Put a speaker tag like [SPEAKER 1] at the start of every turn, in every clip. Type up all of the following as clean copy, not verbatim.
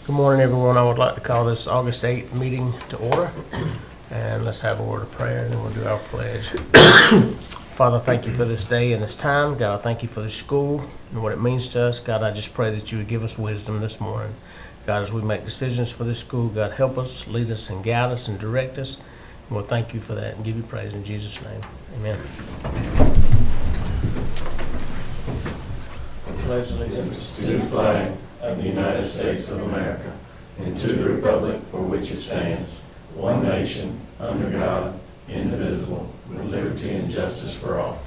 [SPEAKER 1] Good morning, everyone. I would like to call this August 8th meeting to order. And let's have a word of prayer, and then we'll do our pledge. Father, thank you for this day and this time. God, I thank you for the school and what it means to us. God, I just pray that you would give us wisdom this morning. God, as we make decisions for this school, God, help us, lead us, and guide us, and direct us. And we'll thank you for that and give you praise in Jesus' name. Amen.
[SPEAKER 2] Pledge allegiance to the flag of the United States of America and to the republic for which it stands, one nation, under God, indivisible, with liberty and justice for all.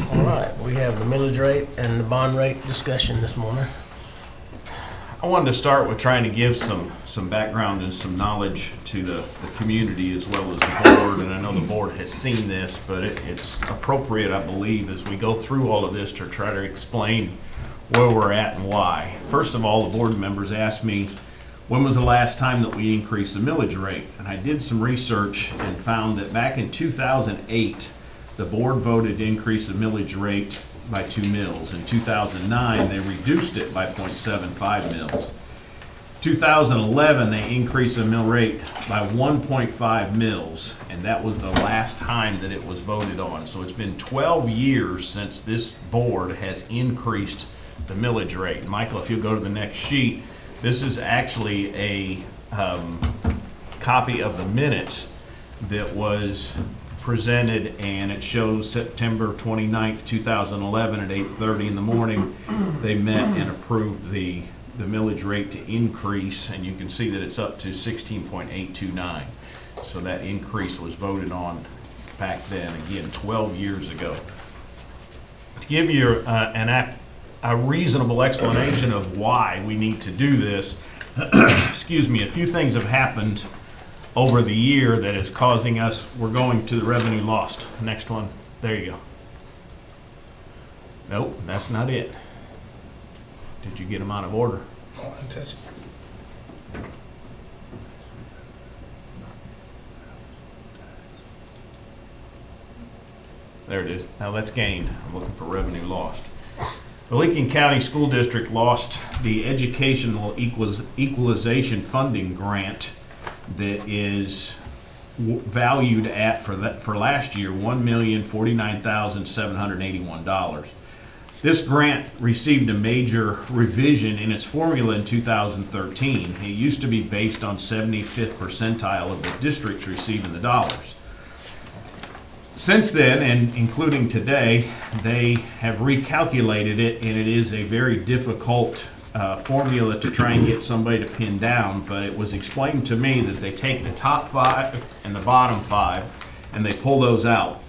[SPEAKER 1] All right, we have the millage rate and the bond rate discussion this morning.
[SPEAKER 3] I wanted to start with trying to give some background and some knowledge to the community as well as the board, and I know the board has seen this, but it's appropriate, I believe, as we go through all of this to try to explain where we're at and why. First of all, the board members asked me, when was the last time that we increased the millage rate? And I did some research and found that back in 2008, the board voted to increase the millage rate by 2 mills. In 2009, they reduced it by 0.75 mills. 2011, they increased the mill rate by 1.5 mills, and that was the last time that it was voted on. So it's been 12 years since this board has increased the millage rate. And Michael, if you'll go to the next sheet, this is actually a copy of the minutes that was presented, and it shows September 29th, 2011 at 8:30 in the morning. They met and approved the millage rate to increase, and you can see that it's up to 16.829. So that increase was voted on back then, again, 12 years ago. To give you a reasonable explanation of why we need to do this, excuse me, a few things have happened over the year that is causing us, we're going to the revenue lost. Next one, there you go. Nope, that's not it. Did you get them out of order?
[SPEAKER 4] Oh, I didn't touch it.
[SPEAKER 3] There it is. Now that's gained. I'm looking for revenue lost. The Lincoln County School District lost the Educational Equalization Funding Grant that is valued at, for last year, $1,049,781. This grant received a major revision in its formula in 2013. It used to be based on 75th percentile of the districts receiving the dollars. Since then, and including today, they have recalculated it, and it is a very difficult formula to try and get somebody to pin down, but it was explained to me that they take the top 5 and the bottom 5 and they pull those out.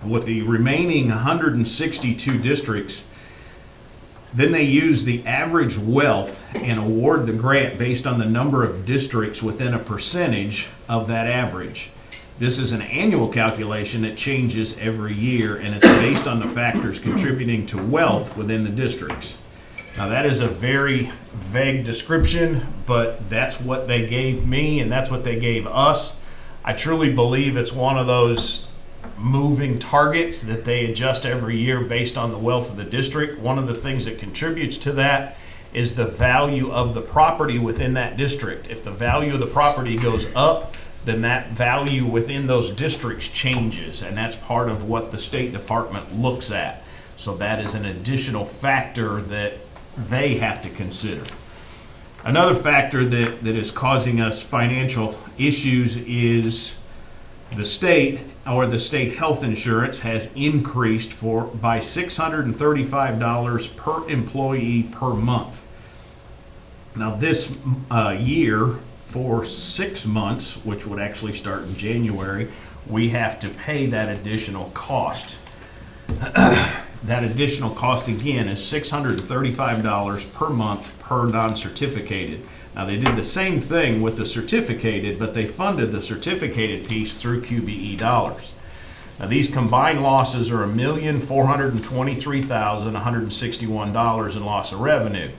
[SPEAKER 3] With the remaining 162 districts, then they use the average wealth and award the grant based on the number of districts within a percentage of that average. This is an annual calculation that changes every year, and it's based on the factors contributing to wealth within the districts. Now that is a very vague description, but that's what they gave me and that's what they gave us. I truly believe it's one of those moving targets that they adjust every year based on the wealth of the district. One of the things that contributes to that is the value of the property within that district. If the value of the property goes up, then that value within those districts changes, and that's part of what the State Department looks at. So that is an additional factor that they have to consider. Another factor that is causing us financial issues is the state health insurance has increased by $635 per employee per month. Now this year, for 6 months, which would actually start in January, we have to pay that additional cost. That additional cost, again, is $635 per month per non-certificated. Now, they did the same thing with the certificated, but they funded the certificated piece through QBE dollars. Now, these combined losses are $1,423,161 in loss of revenue.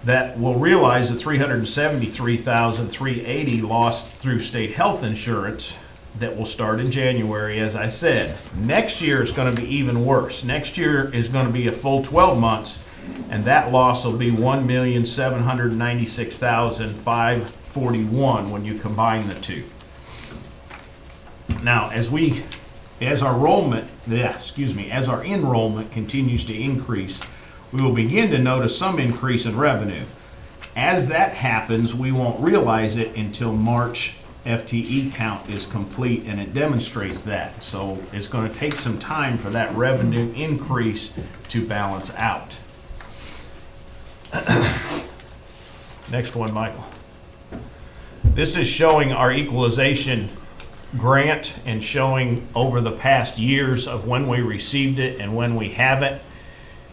[SPEAKER 3] That will realize the $373,380 lost through state health insurance that will start in January, as I said. Next year is going to be even worse. Next year is going to be a full 12 months, and that loss will be $1,796,541 when you combine the two. Now, as our enrollment continues to increase, we will begin to notice some increase in revenue. As that happens, we won't realize it until March FTE count is complete, and it demonstrates that. So it's going to take some time for that revenue increase to balance out. Next one, Michael. This is showing our equalization grant and showing over the past years of when we received it and when we haven't.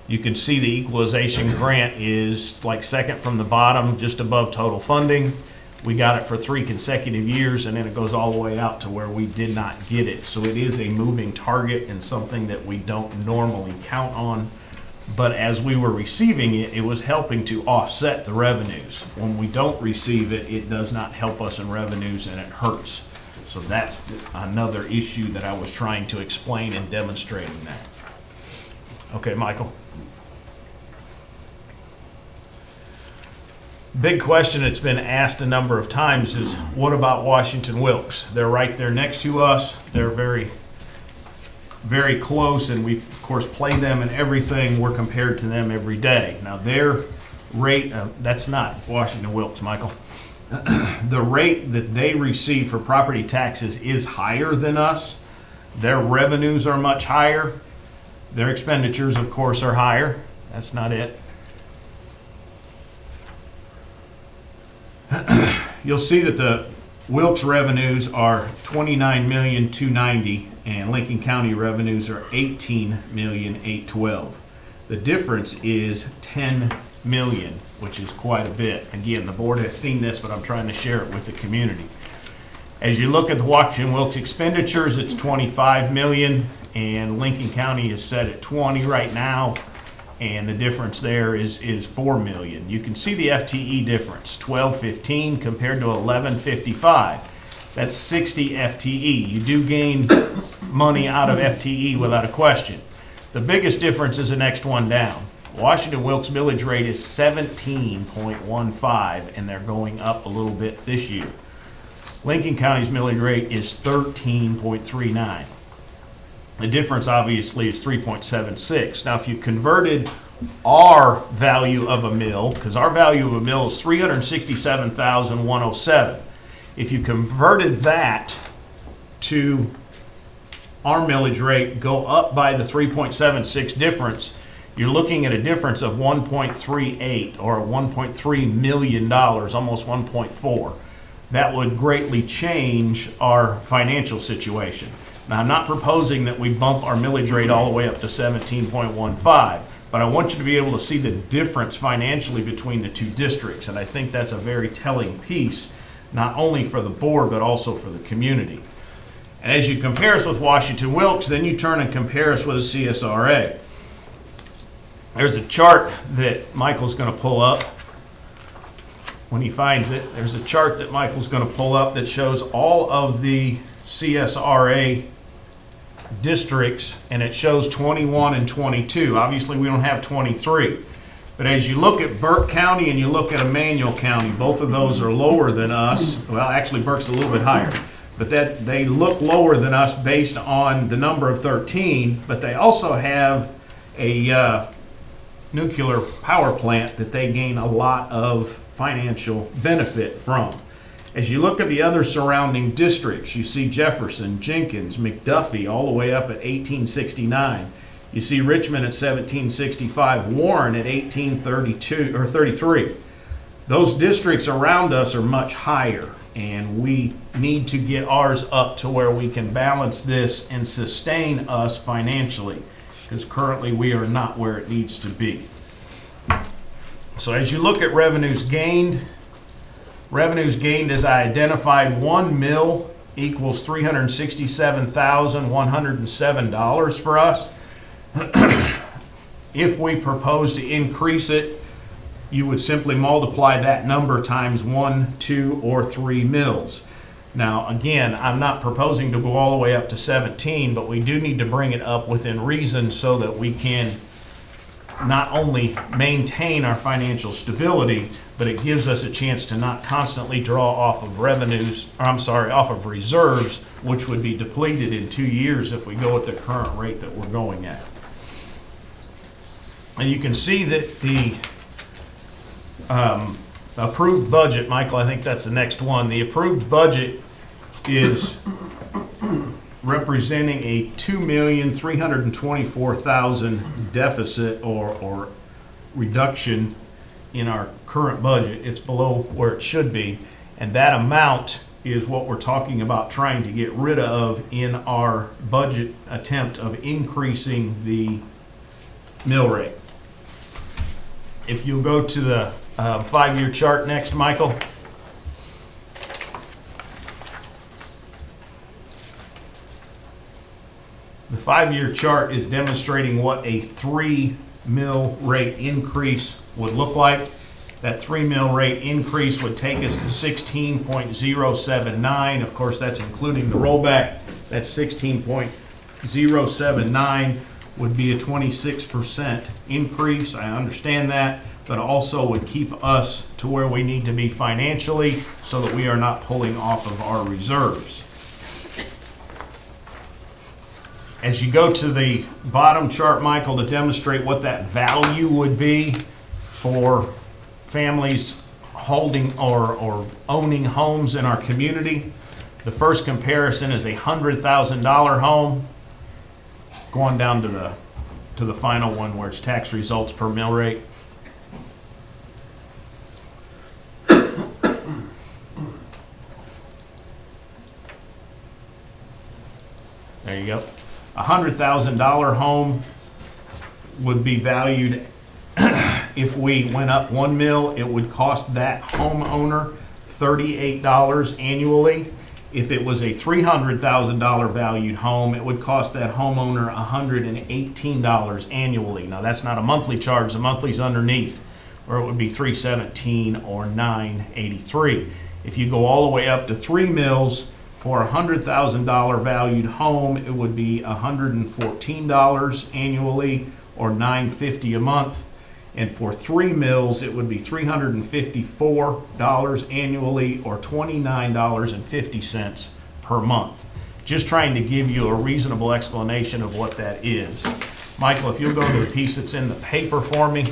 [SPEAKER 3] You can see the equalization grant is like second from the bottom, just above total funding. We got it for 3 consecutive years, and then it goes all the way out to where we did not get it. So it is a moving target and something that we don't normally count on. But as we were receiving it, it was helping to offset the revenues. When we don't receive it, it does not help us in revenues, and it hurts. So that's another issue that I was trying to explain and demonstrating that. Okay, Michael. Big question that's been asked a number of times is, what about Washington Wilkes? They're right there next to us. They're very, very close, and we, of course, play them in everything. We're compared to them every day. Now, their rate, that's not Washington Wilkes, Michael. The rate that they receive for property taxes is higher than us. Their revenues are much higher. Their expenditures, of course, are higher. That's not it. You'll see that the Wilkes revenues are $29,290,000 and Lincoln County revenues are $18,812,000. The difference is $10 million, which is quite a bit. Again, the board has seen this, but I'm trying to share it with the community. As you look at the Washington Wilkes expenditures, it's $25 million, and Lincoln County is set at 20 right now. And the difference there is $4 million. You can see the FTE difference, 1215 compared to 1155. That's 60 FTE. You do gain money out of FTE without a question. The biggest difference is the next one down. Washington Wilkes millage rate is 17.15, and they're going up a little bit this year. Lincoln County's millage rate is 13.39. The difference, obviously, is 3.76. Now, if you converted our value of a mill, because our value of a mill is $367,107, if you converted that to our millage rate, go up by the 3.76 difference, you're looking at a difference of 1.38 or $1.3 million, almost 1.4. That would greatly change our financial situation. Now, I'm not proposing that we bump our millage rate all the way up to 17.15, but I want you to be able to see the difference financially between the two districts, and I think that's a very telling piece, not only for the board, but also for the community. And as you compare us with Washington Wilkes, then you turn and compare us with a CSRA. There's a chart that Michael's going to pull up when he finds it. There's a chart that Michael's going to pull up that shows all of the CSRA districts, and it shows 21 and 22. Obviously, we don't have 23. But as you look at Burke County and you look at Emmanuel County, both of those are lower than us. Well, actually, Burke's a little bit higher. But that they look lower than us based on the number of 13, but they also have a nuclear power plant that they gain a lot of financial benefit from. As you look at the other surrounding districts, you see Jefferson, Jenkins, McDuffie, all the way up at 1869. You see Richmond at 1765, Warren at 1832 or 33. Those districts around us are much higher, and we need to get ours up to where we can balance this and sustain us financially, because currently we are not where it needs to be. So as you look at revenues gained as I identified, one mill equals $367,107 for us. If we propose to increase it, you would simply multiply that number times 1, 2, or 3 mills. Now, again, I'm not proposing to go all the way up to 17, but we do need to bring it up within reason so that we can not only maintain our financial stability, but it gives us a chance to not constantly draw off of off of reserves, which would be depleted in 2 years if we go at the current rate that we're going at. And you can see that the approved budget, Michael, I think that's the next one. The approved budget is representing a $2,324,000 deficit or reduction in our current budget. It's below where it should be, and that amount is what we're talking about trying to get rid of in our budget attempt of increasing the mill rate. If you'll go to the 5-year chart next, Michael. The 5-year chart is demonstrating what a 3 mill rate increase would look like. That 3 mill rate increase would take us to 16.079. Of course, that's including the rollback. That 16.079 would be a 26% increase. I understand that, but also would keep us to where we need to be financially so that we are not pulling off of our reserves. As you go to the bottom chart, Michael, to demonstrate what that value would be for families holding or owning homes in our community, the first comparison is a $100,000 home, going down to the final one where it's tax results per mill rate. There you go. A $100,000 home would be valued, if we went up 1 mil, it would cost that homeowner $38 annually. If it was a $300,000 valued home, it would cost that homeowner $118 annually. Now, that's not a monthly charge. The monthly's underneath, or it would be $317 or $983. If you go all the way up to 3 mils, for a $100,000 valued home, it would be $114 annually or $950 a month. And for 3 mils, it would be $354 annually or $29.50 per month. Just trying to give you a reasonable explanation of what that is. Michael, if you'll go to the piece that's in the paper for me.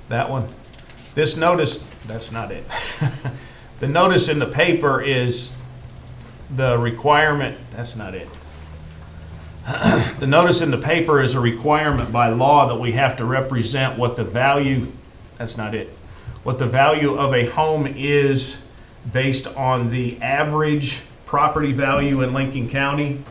[SPEAKER 3] That one. This notice, that's not it. The notice in the paper is the requirement, that's not it. The notice in the paper is a requirement by law that we have to represent what the value, that's not it, what the value of a home is based on the average property value in Lincoln County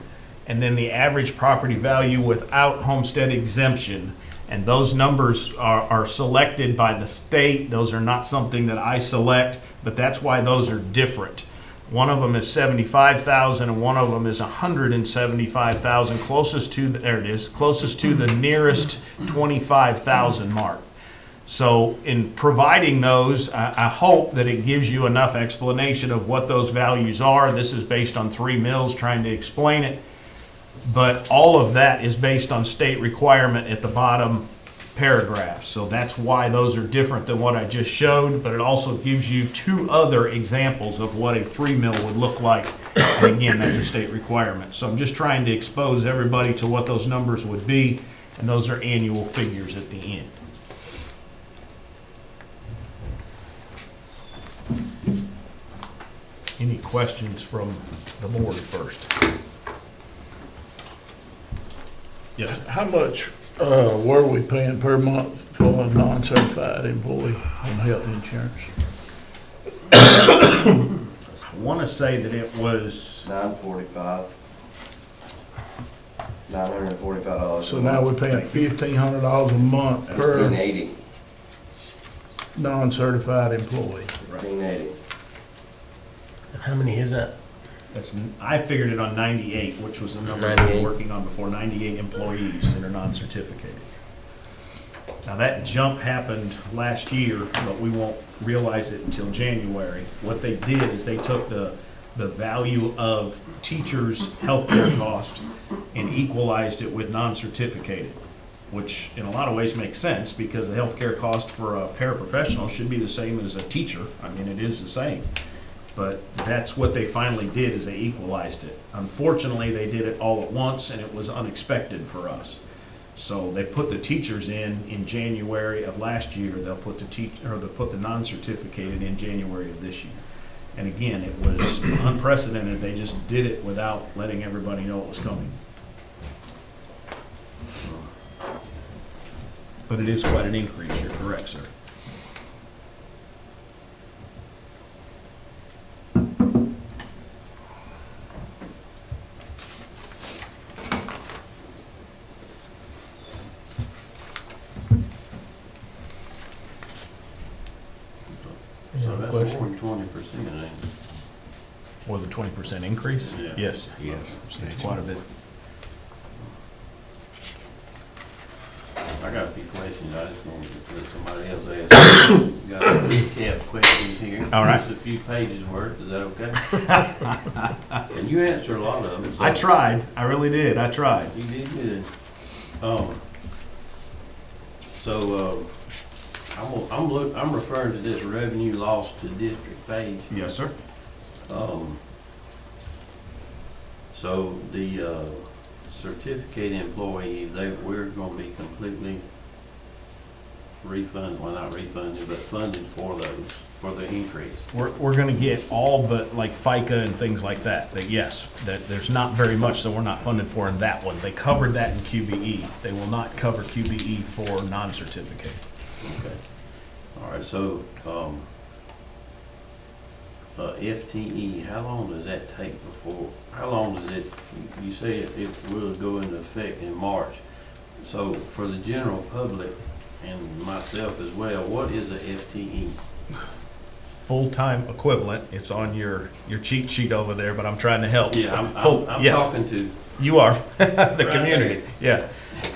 [SPEAKER 3] and then the average property value without homestead exemption. And those numbers are selected by the state. Those are not something that I select, but that's why those are different. One of them is 75,000 and one of them is 175,000, closest to, there it is, closest to the nearest 25,000 mark. So in providing those, I hope that it gives you enough explanation of what those values are. This is based on 3 mills trying to explain it. But all of that is based on state requirement at the bottom paragraph. So that's why those are different than what I just showed, but it also gives you 2 other examples of what a 3 mil would look like. And again, that's a state requirement. So I'm just trying to expose everybody to what those numbers would be, and those are annual figures at the end. Any questions from the board first? Yes.
[SPEAKER 4] How much were we paying per month for a non-certified employee on health insurance?
[SPEAKER 3] I want to say that it was
[SPEAKER 2] $945. $945.
[SPEAKER 4] So now we're paying $1,500 a month
[SPEAKER 2] That's
[SPEAKER 4] per
[SPEAKER 2] $1,080.
[SPEAKER 4] non-certified employee.
[SPEAKER 2] $1,080.
[SPEAKER 1] How many is that?
[SPEAKER 3] I figured it on 98, which was the number we
[SPEAKER 1] 98.
[SPEAKER 3] were working on before, 98 employees that are non-certificated. Now, that jump happened last year, but we won't realize it until January. What they did is they took the value of teachers' healthcare cost and equalized it with non-certificated, which in a lot of ways makes sense because the healthcare cost for a paraprofessional should be the same as a teacher. I mean, it is the same. But that's what they finally did, is they equalized it. Unfortunately, they did it all at once, and it was unexpected for us. So they put the teachers in January of last year. They'll put they'll put the non-certificated in January of this year. And again, it was unprecedented. They just did it without letting everybody know it was coming. But it is quite an increase. You're correct, sir.
[SPEAKER 2] So
[SPEAKER 1] Any
[SPEAKER 2] that's
[SPEAKER 1] question?
[SPEAKER 2] more than 20%, ain't it?
[SPEAKER 3] Or the 20% increase?
[SPEAKER 2] Yeah.
[SPEAKER 3] Yes,
[SPEAKER 5] Yes.
[SPEAKER 3] it's quite a bit.
[SPEAKER 2] I got a few questions, I just wanted to let somebody else ask. Got a recap questions here.
[SPEAKER 3] All right.
[SPEAKER 2] Just a few pages worth, is that okay? And you answered a lot of them. So
[SPEAKER 3] I tried. I really did. I tried.
[SPEAKER 2] You did good. I'm referring to this revenue loss to district page.
[SPEAKER 3] Yes, sir.
[SPEAKER 2] So the certificate employees, we're gonna be completely refunded, well, not refunded, but funded for those, for the increase.
[SPEAKER 3] We're gonna get all but like FICA and things like that, yes, that there's not very much that we're not funded for in that one. They covered that in QBE. They will not cover QBE for non-certificate.
[SPEAKER 2] Okay. All right, so, FTE, how long does that take before, how long does it, you say it will go into effect in March. So for the general public and myself as well, what is a FTE?
[SPEAKER 3] Full-time equivalent, it's on your cheat sheet over there, but I'm trying to help.
[SPEAKER 2] Yeah, I'm
[SPEAKER 3] Yes.
[SPEAKER 2] talking to,
[SPEAKER 3] You are, the
[SPEAKER 2] Right
[SPEAKER 3] community, yeah.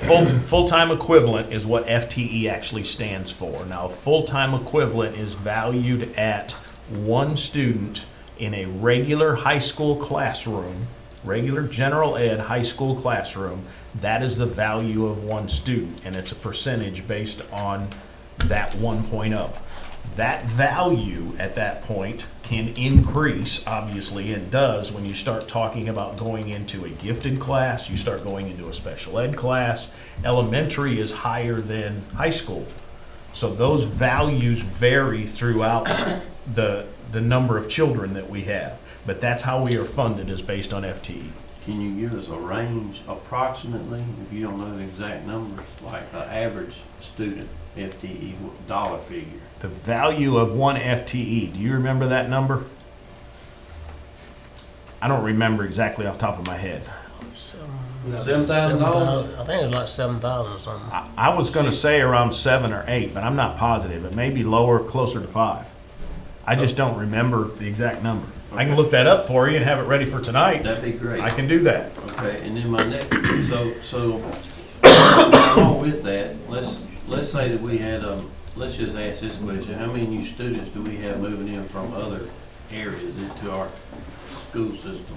[SPEAKER 3] Full-time equivalent is what FTE actually stands for. Now, full-time equivalent is valued at one student in a regular high school classroom, regular general ed high school classroom. That is the value of one student, and it's a percentage based on that 1.0. That value at that point can increase, obviously, and does when you start talking about going into a gifted class, you start going into a special ed class. Elementary is higher than high school. So those values vary throughout the number of children that we have. But that's how we are funded, is based on FTE.
[SPEAKER 2] can you give us a range approximately, if you don't know the exact numbers, like an average student FTE dollar figure?
[SPEAKER 3] The value of one FTE, do you remember that number? I don't remember exactly off the top of my head.
[SPEAKER 2] $7,000?
[SPEAKER 1] I think it was like 7,000 or something.
[SPEAKER 3] I was gonna say around 7 or 8, but I'm not positive. It may be lower, closer to 5. I just don't remember the exact number. I can look that up for you and have it ready for tonight.
[SPEAKER 2] That'd be great.
[SPEAKER 3] I can do that.
[SPEAKER 2] Okay, and then my next, so along with that, let's say that we had, let's just ask this question. How many new students do we have moving in from other areas into our school system?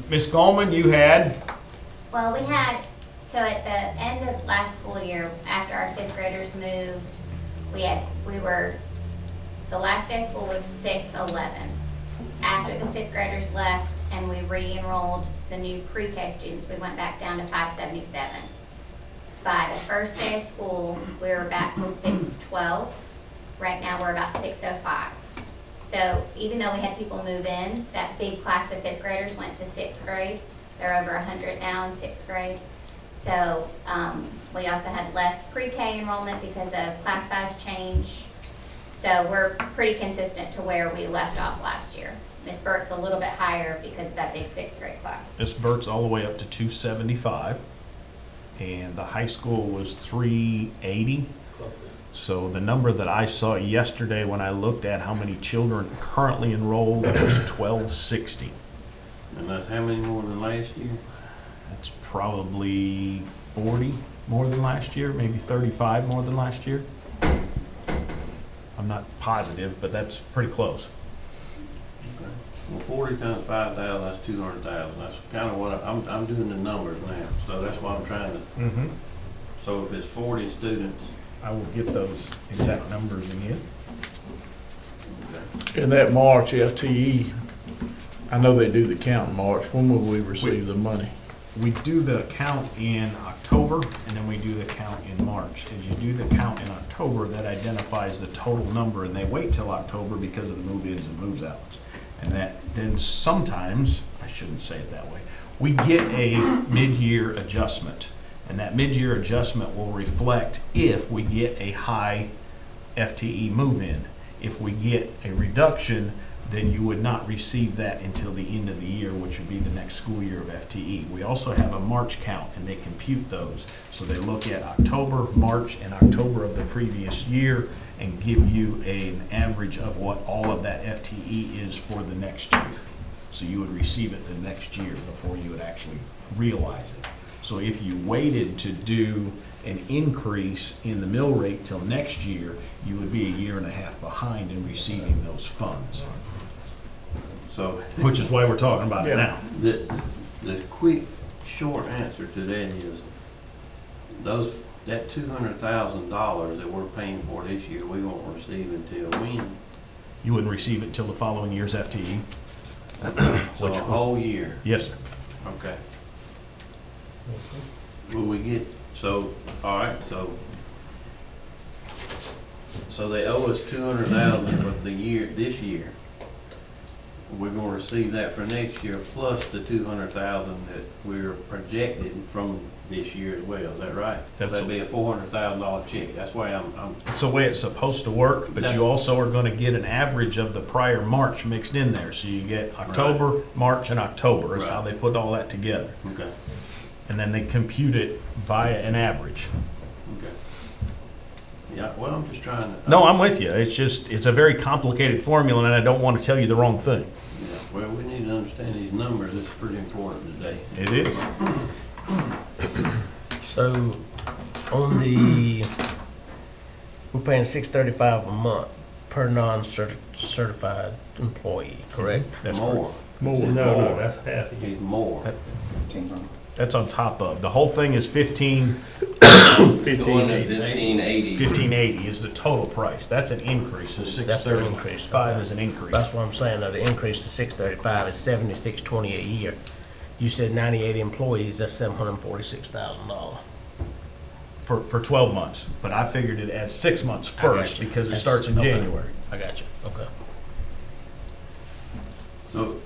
[SPEAKER 3] Ms. Goldman, you had,
[SPEAKER 6] Well, we had, so at the end of last school year, after our fifth graders moved, the last day of school was 611. After the fifth graders left and we re-enrolled the new pre-K students, we went back down to 577. By the first day of school, we were back to 612. Right now, we're about 605. So even though we had people move in, that big class of fifth graders went to sixth grade. They're over 100 now in sixth grade. So we also had less pre-K enrollment because of class size change. So we're pretty consistent to where we left off last year. Miss Burt's a little bit higher because of that big sixth grade class.
[SPEAKER 3] Ms. Burt's all the way up to 275, and the high school was 380. So the number that I saw yesterday when I looked at how many children currently enrolled was 1260.
[SPEAKER 2] And that's how many more than last year?
[SPEAKER 3] That's probably 40, more than last year, maybe 35 more than last year. I'm not positive, but that's pretty close.
[SPEAKER 2] Well, 40 times 5,000, that's 200,000. That's kind of what I'm doing the numbers now, so that's why I'm trying to.
[SPEAKER 3] Mm-hmm.
[SPEAKER 2] So if it's 40 students,
[SPEAKER 3] I will get those exact numbers again.
[SPEAKER 4] In that March FTE, I know they do the count in March. When will we receive the money?
[SPEAKER 3] We do the count in October, and then we do the count in March. As you do the count in October, that identifies the total number, and they wait till October because of the move-ins and moves-outs. And that, then sometimes, I shouldn't say it that way, we get a mid-year adjustment. And that mid-year adjustment will reflect if we get a high FTE move-in. If we get a reduction, then you would not receive that until the end of the year, which would be the next school year of FTE. We also have a March count, and they compute those. So they look at October, March, and October of the previous year and give you an average of what all of that FTE is for the next year. So you would receive it the next year before you would actually realize it. So if you waited to do an increase in the mill rate till next year, you would be a year and a half behind in receiving those funds.
[SPEAKER 2] so
[SPEAKER 3] Which is why we're talking about it
[SPEAKER 4] Yeah.
[SPEAKER 3] now.
[SPEAKER 2] the quick, short answer to that is that $200,000 that we're paying for this year, we won't receive until when?
[SPEAKER 3] You wouldn't receive it till the following year's FTE.
[SPEAKER 2] So a whole year.
[SPEAKER 3] Yes, sir.
[SPEAKER 2] Okay. Will we get, so, all right, so they owe us 200,000 for the year, this year. We're gonna receive that for next year, plus the 200,000 that we're projected from this year as well, is that right? So
[SPEAKER 3] That's-
[SPEAKER 2] that'd be a $400,000 check, that's why I'm,
[SPEAKER 3] It's the way it's supposed to work, but you also are gonna get an average of the prior March mixed in there. So you get October, March, and October is how they put all that together.
[SPEAKER 2] okay,
[SPEAKER 3] And then they compute it via an average.
[SPEAKER 2] okay. Yeah, well, I'm just trying to.
[SPEAKER 3] No, I'm with you. It's just, it's a very complicated formula, and I don't want to tell you the wrong thing.
[SPEAKER 2] Yeah, well, we need to understand these numbers, it's pretty important today.
[SPEAKER 3] It is.
[SPEAKER 1] So, we're paying $635 a month per non-certified employee, correct?
[SPEAKER 3] That's
[SPEAKER 2] More.
[SPEAKER 4] More.
[SPEAKER 2] No,
[SPEAKER 1] that's half.
[SPEAKER 2] It's more.
[SPEAKER 3] That's on top of. The whole thing is 1580
[SPEAKER 2] $1580.
[SPEAKER 3] is the total price. That's an increase. The
[SPEAKER 1] That's an increase.
[SPEAKER 3] 635 is an increase.
[SPEAKER 1] That's what I'm saying, that the increase to $635 is $76.20 a year. You said 98 employees, that's $746,000.
[SPEAKER 3] For 12 months, but I figured it as 6 months first because it starts in
[SPEAKER 1] Okay.
[SPEAKER 3] January.
[SPEAKER 1] I got you, okay.
[SPEAKER 2] So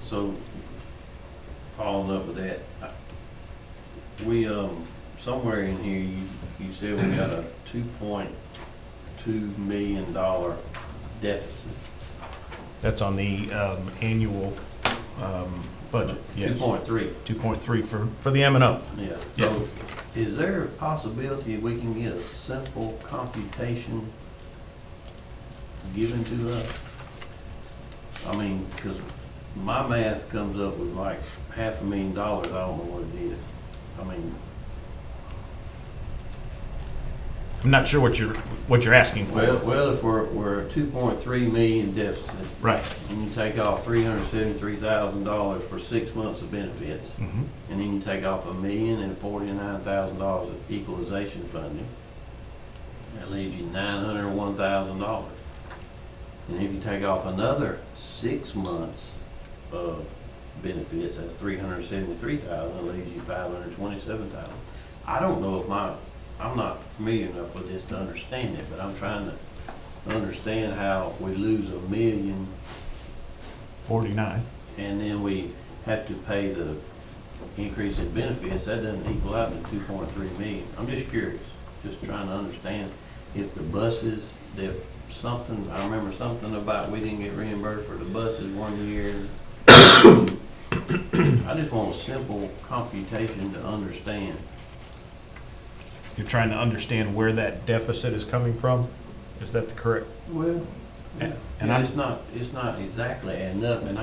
[SPEAKER 2] following up with that, we, somewhere in here, you said we got a $2.2 million deficit.
[SPEAKER 3] That's on the annual budget, yes.
[SPEAKER 2] 2.3,
[SPEAKER 3] 2.3 for the M&O.
[SPEAKER 2] yeah.
[SPEAKER 3] Yeah.
[SPEAKER 2] So is there a possibility we can get a simple computation given to us? I mean, because my math comes up with like $500,000, I don't know what it is. I mean,
[SPEAKER 3] I'm not sure what you're asking for.
[SPEAKER 2] well, if we're a 2.3 million deficit,
[SPEAKER 3] Right.
[SPEAKER 2] and you take off $373,000 for 6 months of benefits,
[SPEAKER 3] Mhm.
[SPEAKER 2] and then you take off $1,049,000 of equalization funding, that leaves you $901,000. And if you take off another 6 months of benefits, that's $373,000, that leaves you $527,000. I don't know if I'm not familiar enough with this to understand it, but I'm trying to understand how we lose $1 million
[SPEAKER 3] 49.
[SPEAKER 2] and then we have to pay the increase in benefits. That doesn't equal out to 2.3 million. I'm just curious, just trying to understand if the buses, I remember something about we didn't get reimbursed for the buses 1 year. I just want a simple computation to understand.
[SPEAKER 3] You're trying to understand where that deficit is coming from? Is that the correct?
[SPEAKER 2] Well,
[SPEAKER 3] And
[SPEAKER 2] yeah, it's not exactly adding up, and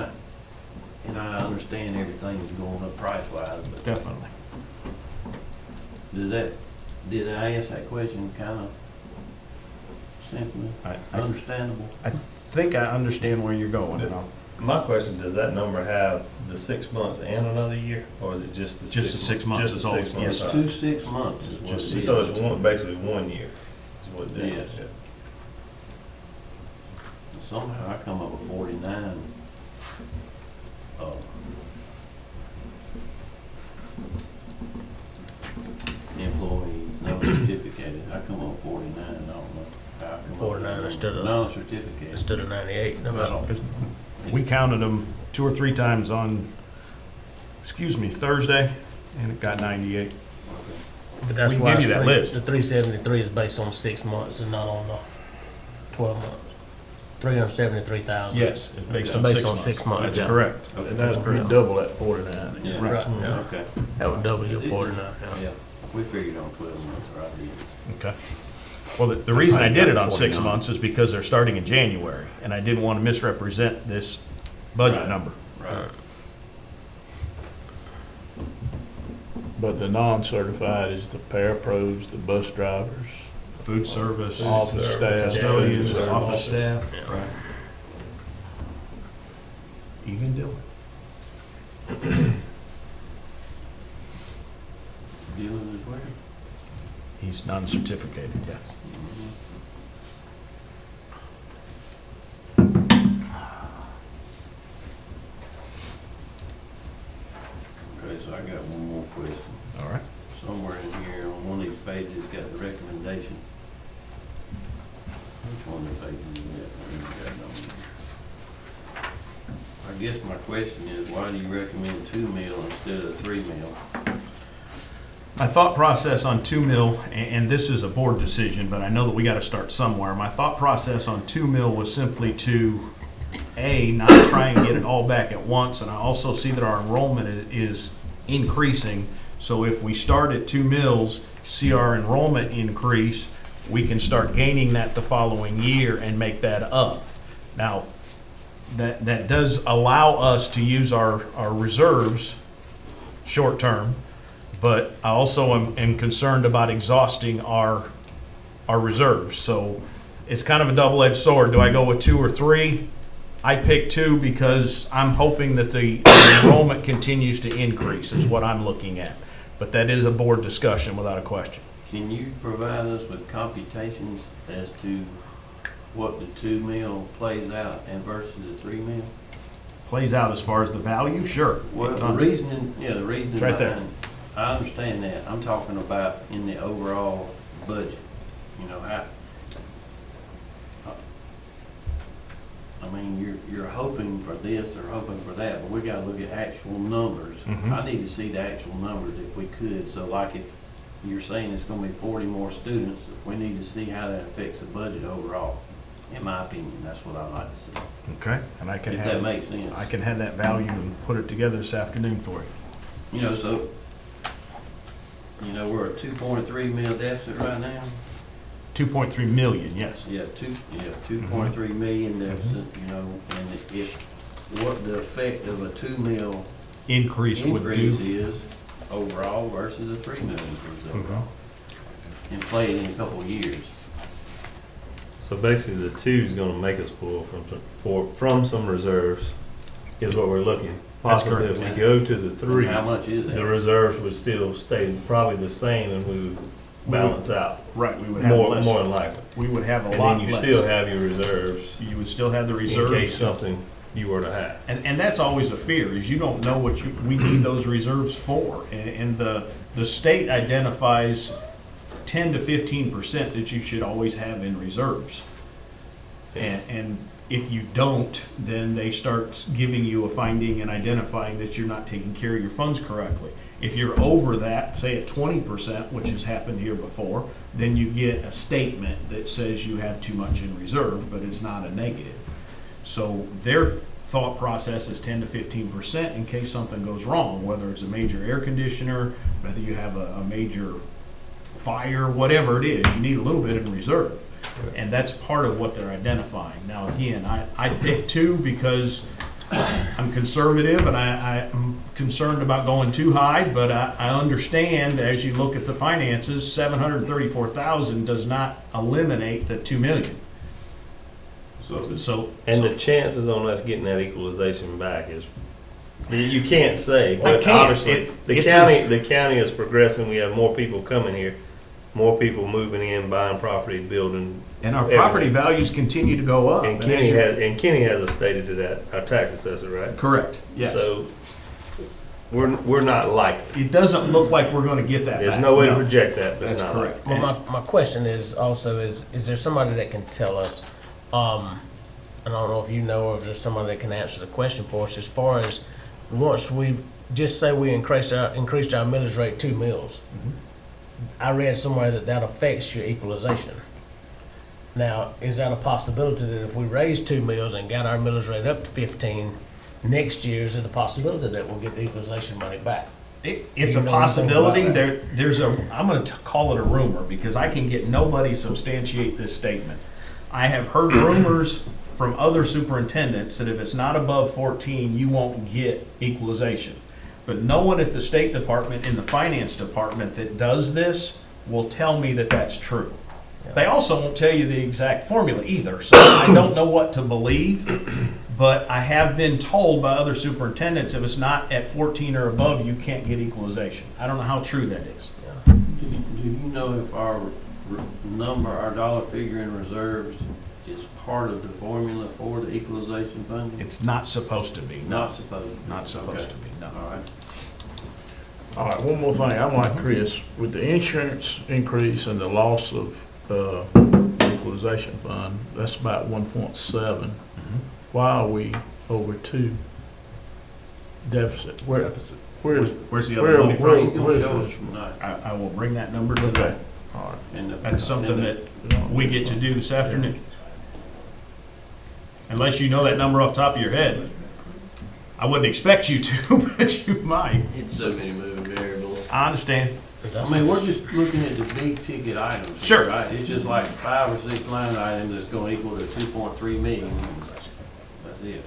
[SPEAKER 2] I understand everything is going up price-wise, but
[SPEAKER 3] Definitely.
[SPEAKER 2] does that Did I ask that question kind of simply,
[SPEAKER 3] I
[SPEAKER 2] understandable?
[SPEAKER 3] think I understand where you're going. and I'll-
[SPEAKER 5] My question, does that number have the 6 months and another year, or is it just the
[SPEAKER 3] Just the 6 months,
[SPEAKER 5] Just
[SPEAKER 3] it's
[SPEAKER 5] the
[SPEAKER 3] all-
[SPEAKER 5] 6 months.
[SPEAKER 2] It's 2 6 months is what
[SPEAKER 3] Just
[SPEAKER 2] it is.
[SPEAKER 5] So it's basically 1 year, is what it is.
[SPEAKER 2] Yes. Somehow I come up with 49. Employees, no certificated. I come up with 49, I don't know. how I come up with
[SPEAKER 1] 49
[SPEAKER 2] that.
[SPEAKER 1] instead of-
[SPEAKER 2] No certificated.
[SPEAKER 1] Instead of 98. No,
[SPEAKER 3] Well, we counted them 2 or 3 times on, Thursday, and it got 98.
[SPEAKER 1] But that's
[SPEAKER 3] We can
[SPEAKER 1] why
[SPEAKER 3] give you
[SPEAKER 1] it's
[SPEAKER 3] that list.
[SPEAKER 1] The 373 is based on 6 months and not on the 12 months. 373,000.
[SPEAKER 3] Yes, it's based on
[SPEAKER 1] Based
[SPEAKER 3] 6
[SPEAKER 1] on
[SPEAKER 3] months.
[SPEAKER 1] 6 months,
[SPEAKER 3] That's
[SPEAKER 1] yeah.
[SPEAKER 3] correct.
[SPEAKER 2] Okay.
[SPEAKER 4] And that would be double that 49.
[SPEAKER 2] Yeah.
[SPEAKER 1] Right, yeah.
[SPEAKER 2] Okay.
[SPEAKER 1] That would double your 49. Yeah.
[SPEAKER 2] Yeah, we figured on 12 months, right?
[SPEAKER 3] Okay. Well, the reason I did it on 6 months is because they're starting in January, and I didn't want to misrepresent this budget
[SPEAKER 2] Right.
[SPEAKER 3] number.
[SPEAKER 2] Right.
[SPEAKER 4] But the non-certified is the parapros, the bus drivers,
[SPEAKER 3] Food service,
[SPEAKER 4] office staff.
[SPEAKER 3] custodians,
[SPEAKER 4] food service.
[SPEAKER 3] office staff.
[SPEAKER 1] Yeah.
[SPEAKER 2] Right.
[SPEAKER 3] Even Dylan.
[SPEAKER 2] Dealing as well.
[SPEAKER 3] He's non-certificated, yes.
[SPEAKER 2] Okay, so I got one more question.
[SPEAKER 3] All right.
[SPEAKER 2] Somewhere in here, on one of these pages, it's got the recommendation. Which one of the pages is that? I ain't got no idea. I guess my question is, why do you recommend 2 mil instead of 3 mil?
[SPEAKER 3] My thought process on 2 mil, and this is a board decision, but I know that we got to start somewhere. My thought process on 2 mil was simply to, A, not try and get it all back at once, and I also see that our enrollment is increasing. So if we start at 2 mils, see our enrollment increase, we can start gaining that the following year and make that up. Now, that does allow us to use our reserves short term, but I also am concerned about exhausting our reserves. So it's kind of a double-edged sword. Do I go with 2 or 3? I pick 2 because I'm hoping that the enrollment continues to increase is what I'm looking at. But that is a board discussion without a question.
[SPEAKER 2] Can you provide us with computations as to what the 2 mil plays out and versus the 3 mil?
[SPEAKER 3] Plays out as far as the value, sure.
[SPEAKER 2] Well,
[SPEAKER 3] It's
[SPEAKER 2] the
[SPEAKER 3] on-
[SPEAKER 2] reasoning, the reasoning
[SPEAKER 3] It's right there.
[SPEAKER 2] behind, I understand that. I'm talking about in the overall budget. You know, I mean, you're hoping for this or hoping for that, but we gotta look at actual numbers.
[SPEAKER 3] Mhm.
[SPEAKER 2] I need to see the actual numbers if we could. So like if you're saying it's gonna be 40 more students, we need to see how that affects the budget overall. In my opinion, that's what I'd like to see.
[SPEAKER 3] Okay, and I can
[SPEAKER 2] If that
[SPEAKER 3] have,
[SPEAKER 2] makes sense.
[SPEAKER 3] I can have that value and put it together this afternoon for you.
[SPEAKER 2] You know, so, we're at 2.3 mil deficit right now.
[SPEAKER 3] 2.3 million, yes.
[SPEAKER 2] Yeah, 2.3 million deficit, and if, what the effect of a 2 mil
[SPEAKER 3] Increase would
[SPEAKER 2] increase
[SPEAKER 3] do.
[SPEAKER 2] is overall versus a 3 mil increase
[SPEAKER 3] Mhm.
[SPEAKER 2] overall. And play it in a couple of years.
[SPEAKER 5] So basically, the 2 is gonna make us pull from some reserves, is what we're looking.
[SPEAKER 3] That's
[SPEAKER 5] Possibly
[SPEAKER 3] correct.
[SPEAKER 5] if we go to the
[SPEAKER 2] And
[SPEAKER 5] 3,
[SPEAKER 2] how much is
[SPEAKER 5] the
[SPEAKER 2] that?
[SPEAKER 5] reserves would still stay probably the same and we would balance out.
[SPEAKER 3] Right, we would have
[SPEAKER 5] More
[SPEAKER 3] less.
[SPEAKER 5] than likely.
[SPEAKER 3] We would have a
[SPEAKER 5] And
[SPEAKER 3] lot
[SPEAKER 5] then you
[SPEAKER 3] less.
[SPEAKER 5] still have your reserves
[SPEAKER 3] You would still have the
[SPEAKER 5] in case
[SPEAKER 3] reserves.
[SPEAKER 5] something you were to have.
[SPEAKER 3] And that's always a fear, is you don't know what we need those reserves for. And the state identifies 10 to 15% that you should always have in reserves. And if you don't, then they start giving you a finding and identifying that you're not taking care of your funds correctly. If you're over that, say at 20%, which has happened here before, then you get a statement that says you have too much in reserve, but it's not a negative. So their thought process is 10 to 15% in case something goes wrong, whether it's a major air conditioner, whether you have a major fire, whatever it is, you need a little bit in reserve. And that's part of what they're identifying. Now, again, I picked 2 because I'm conservative and I'm concerned about going too high, but I understand as you look at the finances, 734,000 does not eliminate the 2 million. So.
[SPEAKER 5] And the chances on us getting that equalization back is, you can't say,
[SPEAKER 3] I
[SPEAKER 5] but
[SPEAKER 3] can't.
[SPEAKER 5] obviously, the
[SPEAKER 3] It's
[SPEAKER 5] county is progressing, we have more people coming here, more people moving in, buying property, building.
[SPEAKER 3] And our property values continue to go up.
[SPEAKER 5] And Kenny has a stated to that, our tax assessor, right?
[SPEAKER 3] Correct, yes.
[SPEAKER 5] So, we're not likely.
[SPEAKER 3] It doesn't look like we're gonna get that back.
[SPEAKER 5] There's no way to project that, but it's
[SPEAKER 3] That's
[SPEAKER 5] not
[SPEAKER 3] correct.
[SPEAKER 5] likely.
[SPEAKER 1] Well, my question is also, is there somebody that can tell us, and I don't know if you know, or if there's somebody that can answer the question for us, as far as once we, just say we increased our millage rate 2 mils. I read somewhere that affects your equalization. Now, is that a possibility that if we raise 2 mils and got our millage rate up to 15, next year, is it a possibility that we'll get the equalization money back?
[SPEAKER 3] It's
[SPEAKER 1] Do
[SPEAKER 3] a
[SPEAKER 1] you know anything about
[SPEAKER 3] possibility.
[SPEAKER 1] that?
[SPEAKER 3] I'm gonna call it a rumor because I can get nobody substantiate this statement. I have heard rumors from other superintendents that if it's not above 14, you won't get equalization. But no one at the State Department, in the Finance Department that does this will tell me that that's true. They also won't tell you the exact formula either, so I don't know what to believe. But I have been told by other superintendents, if it's not at 14 or above, you can't get equalization. I don't know how true that is.
[SPEAKER 2] Do you know if our our dollar figure in reserves is part of the formula for the equalization funding?
[SPEAKER 3] It's not supposed to be, no.
[SPEAKER 2] Not supposed.
[SPEAKER 3] Not supposed
[SPEAKER 2] Okay.
[SPEAKER 3] to be, no.
[SPEAKER 2] All right.
[SPEAKER 4] All right, one more thing. I'm like Chris, with the insurance increase and the loss of equalization fund, that's about 1.7. Why are we over 2 deficit? Where's
[SPEAKER 3] Where's the other money
[SPEAKER 4] where-
[SPEAKER 3] from?
[SPEAKER 4] where's
[SPEAKER 2] Show us
[SPEAKER 4] this?
[SPEAKER 2] from that.
[SPEAKER 3] I will bring that number to
[SPEAKER 4] Okay.
[SPEAKER 3] that.
[SPEAKER 4] All right.
[SPEAKER 2] And the-
[SPEAKER 3] That's something
[SPEAKER 2] and
[SPEAKER 3] that we get to do this afternoon. Unless you know that number off the top of your head. I wouldn't expect you to, but you might.
[SPEAKER 2] It's so many moving variables.
[SPEAKER 3] I understand.
[SPEAKER 2] I mean, we're just looking at the big ticket items. here,
[SPEAKER 3] Sure.
[SPEAKER 2] Right? It's just like 5 or 6 line items that's gonna equal to 2.3 million. That's it.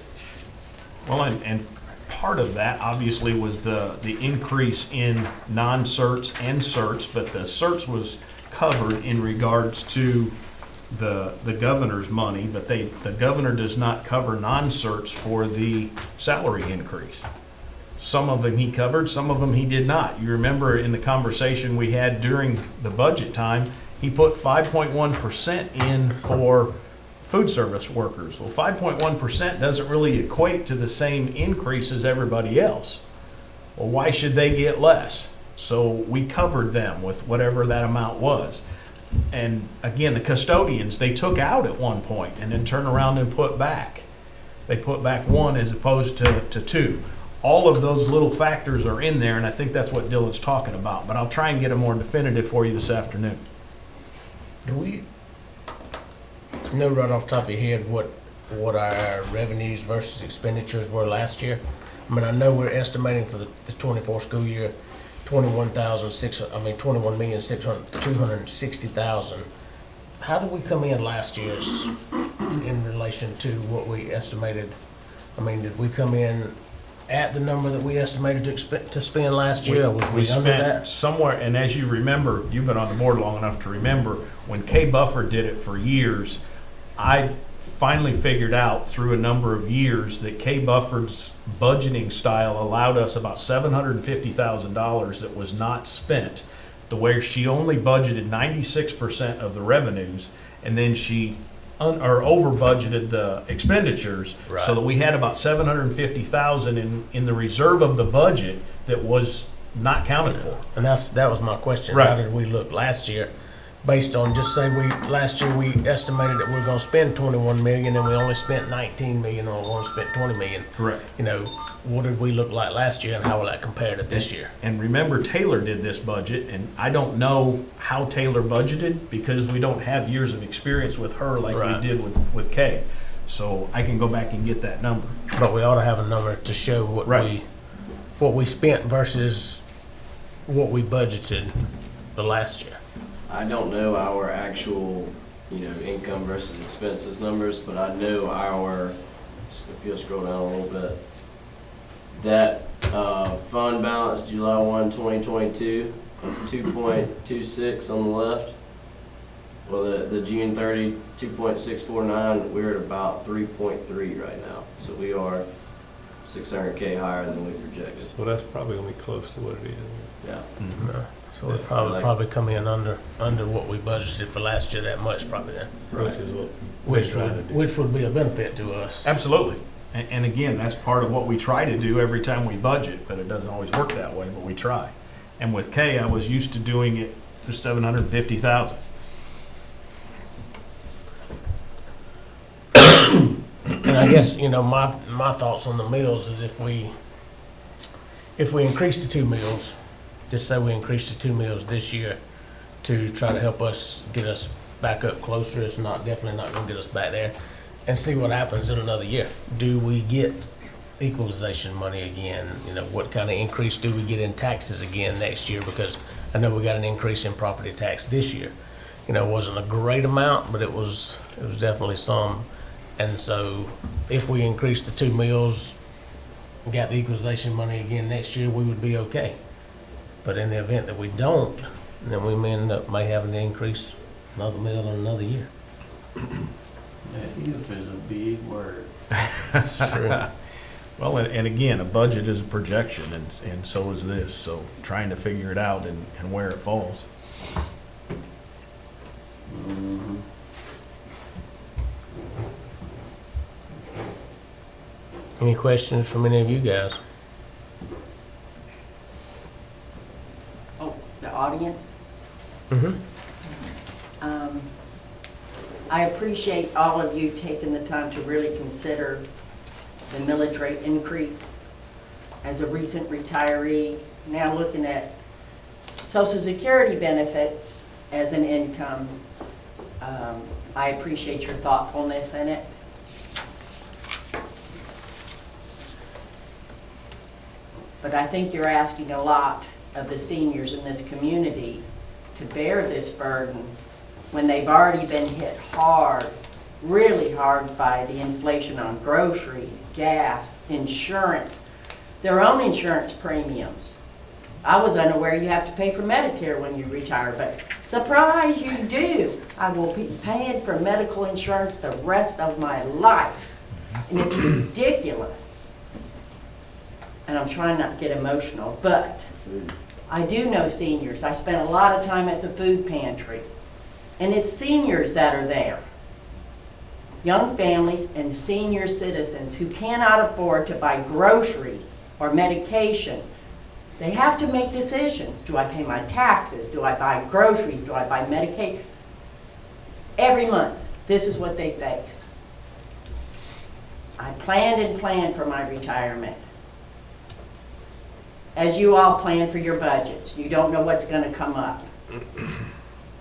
[SPEAKER 3] Well, and part of that obviously was the increase in non-certs and certs, but the certs was covered in regards to the governor's money, but the governor does not cover non-certs for the salary increase. Some of them he covered, some of them he did not. You remember in the conversation we had during the budget time, he put 5.1% in for food service workers. Well, 5.1% doesn't really equate to the same increase as everybody else. Well, why should they get less? So we covered them with whatever that amount was. And again, the custodians, they took out at one point and then turned around and put back. They put back 1 as opposed to 2. All of those little factors are in there, and I think that's what Dylan's talking about. But I'll try and get a more definitive for you this afternoon.
[SPEAKER 1] Do we know right off the top of your head what our revenues versus expenditures were last year? I mean, I know we're estimating for the 24 school year, 21,260,000. How did we come in last year's in relation to what we estimated? I mean, did we come in at the number that we estimated to spend last year, or was we under
[SPEAKER 3] spent
[SPEAKER 1] that?
[SPEAKER 3] somewhere, and as you remember, you've been on the board long enough to remember, when Kay Buffer did it for years, I finally figured out through a number of years that Kay Buffer's budgeting style allowed us about $750,000 that was not spent, to where she only budgeted 96% of the revenues, and then she over budgeted the expenditures,
[SPEAKER 1] Right.
[SPEAKER 3] so that we had about 750,000 in the reserve of the budget that was not counted for.
[SPEAKER 1] And that was my question.
[SPEAKER 3] Right.
[SPEAKER 1] How did we look last year? Based on, just say last year we estimated that we were gonna spend 21 million and we only spent 19 million, or we only spent 20 million.
[SPEAKER 3] Correct.
[SPEAKER 1] You know, what did we look like last year and how will that compare to this year?
[SPEAKER 3] And remember, Taylor did this budget, and I don't know how Taylor budgeted because we don't have years of experience with her like
[SPEAKER 1] Right.
[SPEAKER 3] we did with Kay. So I can go back and get that number.
[SPEAKER 1] But we ought to have a number to show
[SPEAKER 3] Right.
[SPEAKER 1] what we spent versus what we budgeted the last year.
[SPEAKER 7] I don't know our actual, income versus expenses numbers, but I know our if you'll scroll down a little bit. That fund balance, July 1, 2022, 2.26 on the left. Well, the June 30, 2.649, we're at about 3.3 right now. So we are 600K higher than we projected.
[SPEAKER 5] So that's probably gonna be close to what it is.
[SPEAKER 7] Yeah.
[SPEAKER 1] No. So we'll probably come in under what we budgeted for last year that much probably then.
[SPEAKER 5] Which is what we're
[SPEAKER 1] Which
[SPEAKER 5] trying to do.
[SPEAKER 1] would be a benefit to us.
[SPEAKER 3] Absolutely. And again, that's part of what we try to do every time we budget, but it doesn't always work that way, but we try. And with K, I was used to doing it for 750,000.
[SPEAKER 1] And I guess, my thoughts on the mills is if we increase the 2 mills, just say we increase the 2 mills this year to try to help us get us back up closer, it's definitely not gonna get us back there, and see what happens in another year. Do we get equalization money again? What kind of increase do we get in taxes again next year? Because I know we got an increase in property tax this year. It wasn't a great amount, but it was definitely some. And so if we increase the 2 mills, got the equalization money again next year, we would be okay. But in the event that we don't, then we may having to increase another mill in another year.
[SPEAKER 7] If is a big word.
[SPEAKER 1] It's true.
[SPEAKER 3] Well, and again, a budget is a projection, and so is this. So trying to figure it out and where it falls.
[SPEAKER 1] Any questions from any of you guys?
[SPEAKER 8] Oh, the audience?
[SPEAKER 1] Mm-hmm.
[SPEAKER 8] I appreciate all of you taking the time to really consider the millage rate increase. As a recent retiree, now looking at Social Security benefits as an income, I appreciate your thoughtfulness in it. But I think you're asking a lot of the seniors in this community to bear this burden when they've already been hit hard, really hard by the inflation on groceries, gas, insurance, their own insurance premiums. I was unaware you have to pay for Medicare when you retire, but surprise, you do. I will be paying for medical insurance the rest of my life, and it's ridiculous. And I'm trying not to get emotional, but I do know seniors. I spent a lot of time at the food pantry, and it's seniors that are there. Young families and senior citizens who cannot afford to buy groceries or medication. They have to make decisions. Do I pay my taxes? Do I buy groceries? Do I buy medication? Every month, this is what they face. I planned and planned for my retirement. As you all plan for your budgets, you don't know what's going to come up.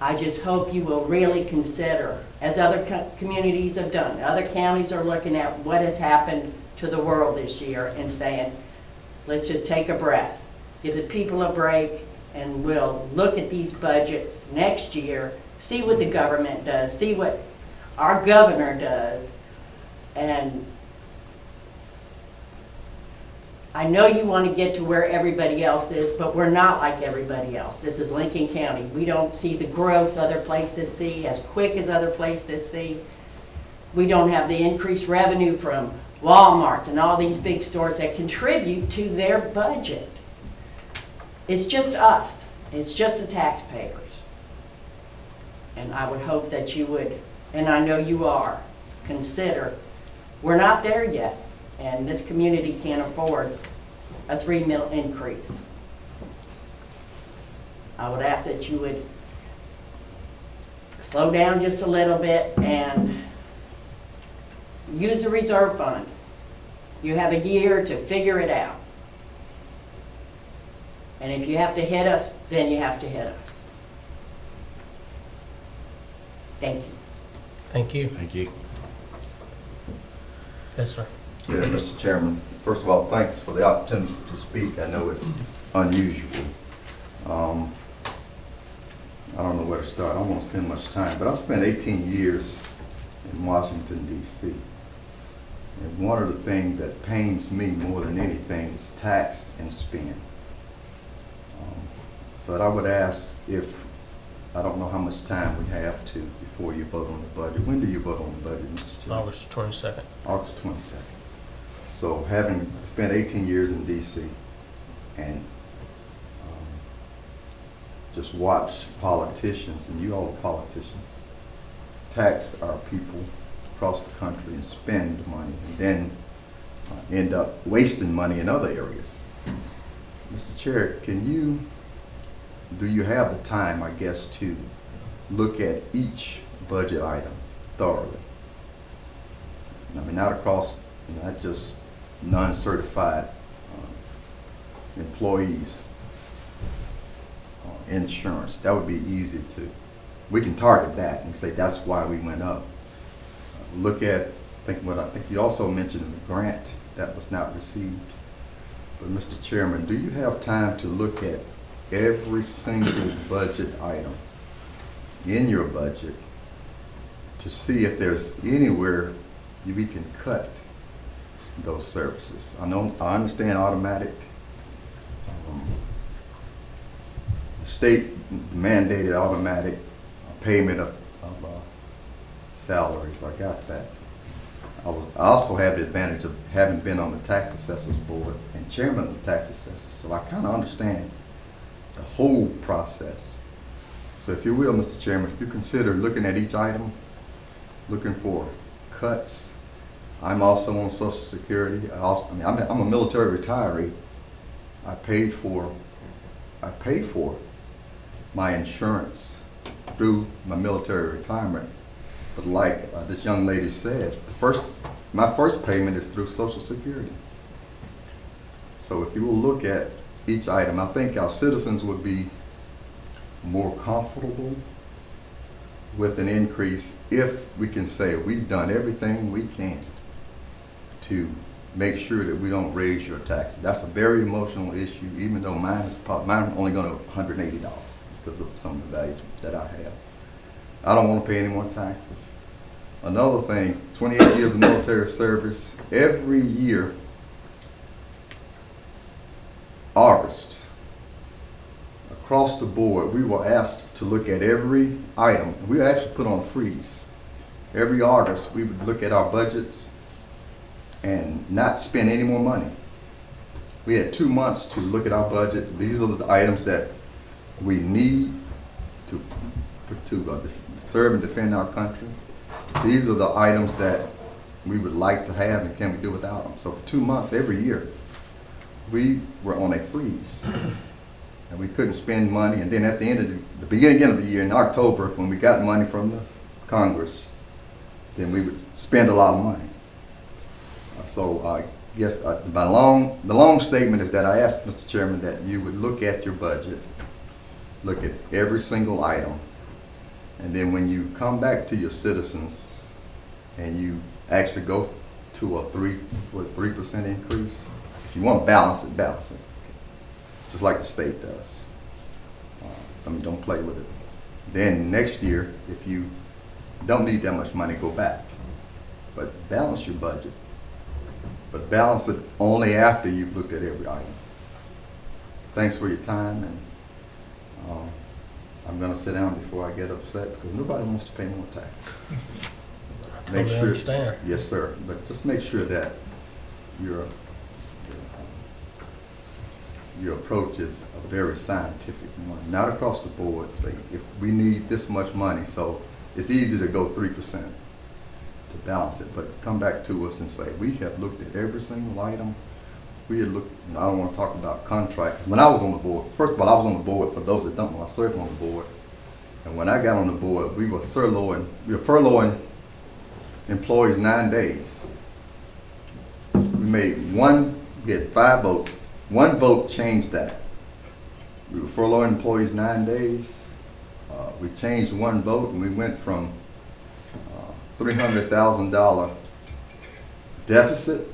[SPEAKER 8] I just hope you will really consider, as other communities have done, other counties are looking at what has happened to the world this year and saying, let's just take a breath, give the people a break, and we'll look at these budgets next year, see what the government does, see what our governor does, and I know you want to get to where everybody else is, but we're not like everybody else. This is Lincoln County. We don't see the growth other places see as quick as other places see. We don't have the increased revenue from Walmarts and all these big stores that contribute to their budget. It's just us. It's just the taxpayers. And I would hope that you would, and I know you are, consider, we're not there yet. And this community can't afford a 3 mil increase. I would ask that you would slow down just a little bit and use the reserve fund. You have a year to figure it out. And if you have to hit us, then you have to hit us. Thank you.
[SPEAKER 1] Thank you.
[SPEAKER 3] Thank you.
[SPEAKER 1] Yes, sir.
[SPEAKER 9] Yeah, Mr. Chairman, first of all, thanks for the opportunity to speak. I know it's unusual. I don't know where to start. I don't want to spend much time, but I spent 18 years in Washington, D.C. And one of the things that pains me more than anything is tax and spend. So I would ask if, I don't know how much time we have to before you vote on the budget. When do you vote on the budget, Mr. Chairman?
[SPEAKER 1] August 22nd.
[SPEAKER 9] August 22nd. So having spent 18 years in DC and just watch politicians, and you all are politicians, tax our people across the country and spend money and then end up wasting money in other areas. Mr. Chair, do you have the time, I guess, to look at each budget item thoroughly? I mean, not across, not just non-certified employees, insurance. That would be easy to, we can target that and say that's why we went up. Look at, I think you also mentioned the grant that was not received. But Mr. Chairman, do you have time to look at every single budget item in your budget to see if there's anywhere we can cut those services? I understand automatic. The state mandated automatic payment of salaries. I got that. I also have the advantage of having been on the tax assessors board and chairman of the tax assessors, so I kind of understand the whole process. So if you will, Mr. Chairman, if you consider looking at each item, looking for cuts. I'm also on Social Security. I'm a military retiree. I paid for my insurance through my military retirement. But like this young lady said, my first payment is through Social Security. So if you will look at each item, I think our citizens would be more comfortable with an increase if we can say we've done everything we can to make sure that we don't raise your taxes. That's a very emotional issue, even though mine only going to $180 because of some of the values that I have. I don't want to pay any more taxes. Another thing, 28 years of military service, every year, August, across the board, we were asked to look at every item. We were actually put on a freeze. Every August, we would look at our budgets and not spend any more money. We had 2 months to look at our budget. These are the items that we need to serve and defend our country. These are the items that we would like to have, and can we do without them? So for 2 months every year, we were on a freeze, and we couldn't spend money. And then at the end of the beginning of the year, in October, when we got money from the Congress, then we would spend a lot of money. So I guess the long statement is that I asked Mr. Chairman that you would look at your budget, look at every single item, and then when you come back to your citizens and you actually go to a 3% increase, if you want to balance it, just like the state does. Don't play with it. Then next year, if you don't need that much money, go back. But balance your budget. But balance it only after you've looked at every item. Thanks for your time, and I'm going to sit down before I get upset because nobody wants to pay more tax.
[SPEAKER 1] Totally understand.
[SPEAKER 9] Yes, sir. But just make sure that your approach is a very scientific one, not across the board. Say, if we need this much money, so it's easy to go 3% to balance it, but come back to us and say, we have looked at every single item. We had looked, and I don't want to talk about contracts. When I was on the board, first of all, I was on the board, for those that don't know, I served on the board. And when I got on the board, we were furloughing employees 9 days. We had 5 votes. 1 vote changed that. We were furloughing employees 9 days. We changed 1 vote, and we went from $300,000 deficit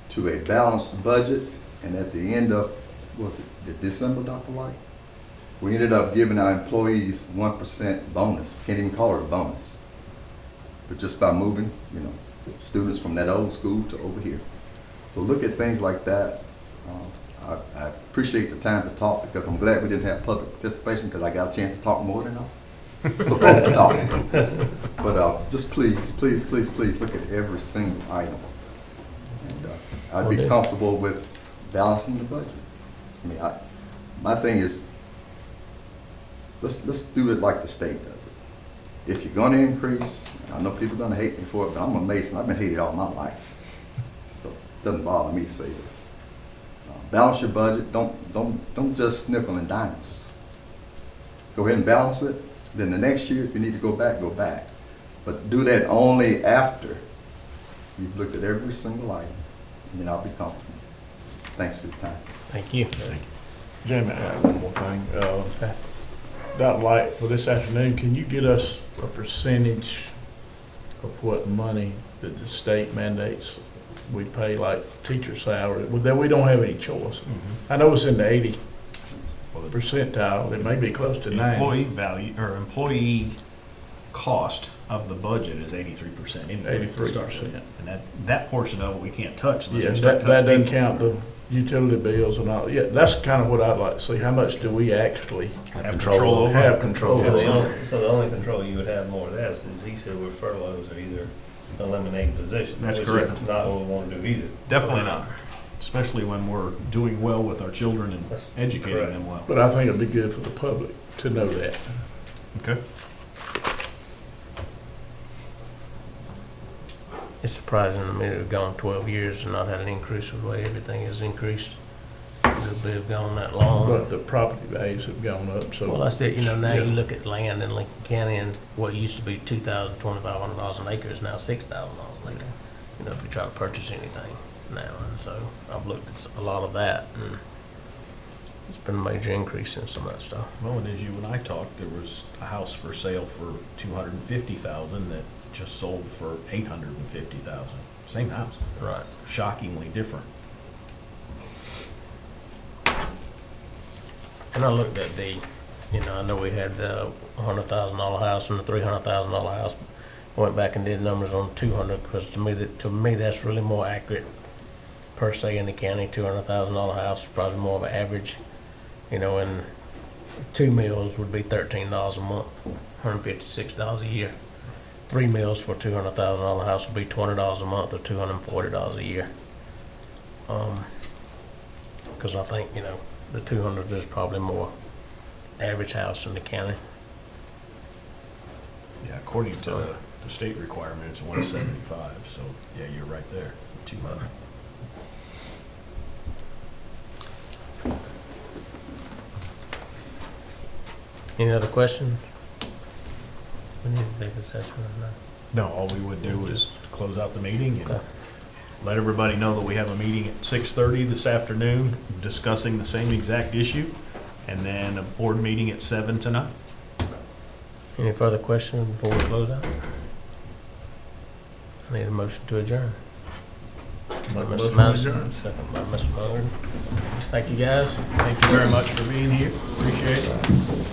[SPEAKER 9] to a balanced budget. And at the end of, was it December, Dr. White? We ended up giving our employees 1% bonus. Can't even call it a bonus. But just by moving, students from that old school to over here. So look at things like that. I appreciate the time to talk because I'm glad we didn't have public participation because I got a chance to talk more than I'm supposed to talk. But just please, please, please, please look at every single item. And I'd be comfortable with balancing the budget. I mean, my thing is, let's do it like the state does it. If you're gonna increase, I know people are gonna hate me for it, but I'm a Mason. I've been hated all my life. So it doesn't bother me to say this. Balance your budget. Don't just nickel and dime us. Go ahead and balance it. Then the next year, if you need to go back. But do that only after you've looked at every single item, and then I'll be comfortable. Thanks for your time.
[SPEAKER 1] Thank you.
[SPEAKER 4] Jamie, I have one more thing. That light for this afternoon, can you get us a percentage of what money that the state mandates we pay, like teacher salary? Well, then we don't have any choice. I know it's in the 80 percentile. It may be close to 90.
[SPEAKER 3] Employee value, or employee cost of the budget is 83%.
[SPEAKER 4] 83%.
[SPEAKER 3] And that portion of it we can't touch unless
[SPEAKER 4] Yeah,
[SPEAKER 3] we start
[SPEAKER 4] that
[SPEAKER 3] cutting
[SPEAKER 4] doesn't count the utility bills and all. Yeah, that's kind of what I'd like to see. How much do we actually
[SPEAKER 3] have control over.
[SPEAKER 4] have control
[SPEAKER 5] So
[SPEAKER 4] over?
[SPEAKER 5] the only control you would have more of that is he said with furloughs or either eliminating positions.
[SPEAKER 3] That's
[SPEAKER 5] which
[SPEAKER 3] correct.
[SPEAKER 5] is not what we want to do either.
[SPEAKER 3] Definitely not, especially when we're doing well with our children and
[SPEAKER 5] That's
[SPEAKER 3] educating
[SPEAKER 5] correct.
[SPEAKER 3] them well.
[SPEAKER 4] But I think it'd be good for the public to know that.
[SPEAKER 3] Okay.
[SPEAKER 1] It's surprising to me that we've gone 12 years and not had an increase of the way everything has increased. Would we have gone that long?
[SPEAKER 4] But the property values have gone up, so.
[SPEAKER 1] Well, that's it, now
[SPEAKER 4] Yeah.
[SPEAKER 1] you look at land in Lincoln County and what used to be $2,000, $2,500 an acre is now $6,000 an acre. If you try to purchase anything now, and so I've looked at a lot of that, and it's been a major increase in some of that stuff.
[SPEAKER 3] Well, and as you and I talked, there was a house for sale for $250,000 that just sold for $850,000. Same house.
[SPEAKER 1] Right.
[SPEAKER 3] Shockingly different.
[SPEAKER 1] And I looked at I know we had the $100,000 house and the $300,000 house. I went back and did numbers on 200 because to me that's really more accurate per se in the county. $200,000 house is probably more of an average, and 2 meals would be $13 a month, $156 a year. 3 meals for $200,000 house would be $20 a month or $240 a year. Because I think the 200 is probably more average house in the county.
[SPEAKER 3] Yeah, according to the state requirement, it's 175. So yeah, you're right there. 200.
[SPEAKER 1] Any other questions? We need to take a session on that.
[SPEAKER 3] No, all we would do is close out the meeting and
[SPEAKER 1] Okay.
[SPEAKER 3] let everybody know that we have a meeting at 6:30 this afternoon discussing the same exact issue, and then a board meeting at 7 tonight.
[SPEAKER 1] Any further questions before we close out? I need a motion to adjourn. By
[SPEAKER 4] Make a
[SPEAKER 1] Mr.
[SPEAKER 4] motion to
[SPEAKER 1] Madison,
[SPEAKER 4] adjourn.
[SPEAKER 1] second by Mr. Mullin. Thank you, guys.
[SPEAKER 3] Thank you very much for being here. Appreciate it.